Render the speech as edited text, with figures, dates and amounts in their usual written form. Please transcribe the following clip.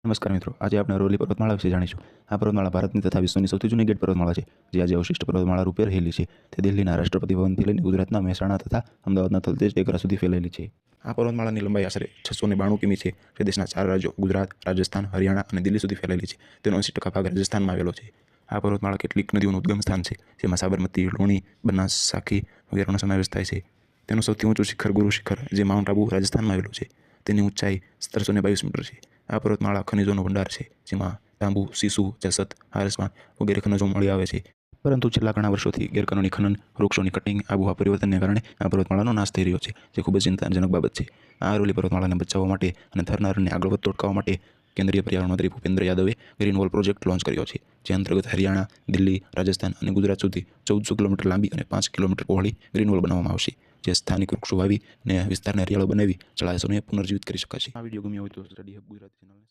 નમસ્કાર મિત્રો, આજે આપણે અરવલ્લી પર્વતમાળા વિશે જાણીશું। આ પર્વતમાળા ભારતની તથા વિશ્વની સૌથી જૂની ગેટ પર્વતમાળા છે, જે આજે અવશિષ્ટ પર્વતમાળા રૂપે રહેલી છે। તે દિલ્હીના રાષ્ટ્રપતિ ભવનથી લઈને ગુજરાતના મહેસાણા તથા અમદાવાદના થલતેજ ટેકરા સુધી ફેલાયેલી છે। આ પર્વતમાળાની લંબાઈ આશરે 692 કિમી છે, જે દેશના 4 રાજ્યો ગુજરાત, રાજસ્થાન, હરિયાણા અને દિલ્હી સુધી ફેલાયેલી છે। તેનો 80% ભાગ રાજસ્થાનમાં આવેલો છે। આ પર્વતમાળા કેટલીક નદીઓનું ઉદ્ગમ સ્થાન છે, જેમાં સાબરમતી, લુણી, બનાસ, સાખી વગેરેનો સમાવેશ થાય છે। તેનું સૌથી ઊંચું શિખર ગુરુ શિખર, જે માઉન્ટ આબુ રાજસ્થાનમાં આવેલું છે, તેની ઊંચાઈ 1722 મીટર છે। આ પર્વતમાળા ખનિજોનો ભંડાર છે, જેમાં તાંબુ, સીસુ, જસત, હારસમાં વગેરે ખનિજો મળી આવે છે। પરંતુ છેલ્લા ઘણા વર્ષોથી ગેરકાનૂની ખનન, વૃક્ષોની કટિંગ, આબોહવા પરિવર્તનને કારણે આ પર્વતમાળાનો નાશ થઈ રહ્યો છે, જે ખૂબ જ ચિંતાજનક બાબત છે। આ અરવલ્લી પર્વતમાળાને બચાવવા માટે અને થરના રણને આગળ વધતો અટકાવવા માટે કેન્દ્રીય પર્યાવરણ મંત્રી ભૂપેન્દ્ર યાદવે ગ્રીન વોલ પ્રોજેક્ટ લોન્ચ કર્યો છે, જે અંતર્ગત હરિયાણા, દિલ્હી, રાજસ્થાન અને ગુજરાત સુધી 1400 કિલોમીટર લાંબી અને 5 કિલોમીટર પહોળી ગ્રીન વોલ બનાવવામાં આવશે, જે સ્થાનિક વૃક્ષો વાવી અને વિસ્તારને હરિયાળો બનાવી જળાશયોને પુનર્જીવિત કરી શકાશે। આ વિડીયો ગમ્યો હોય તો સ્ટડી હબ ગુજરાતી ચેનલને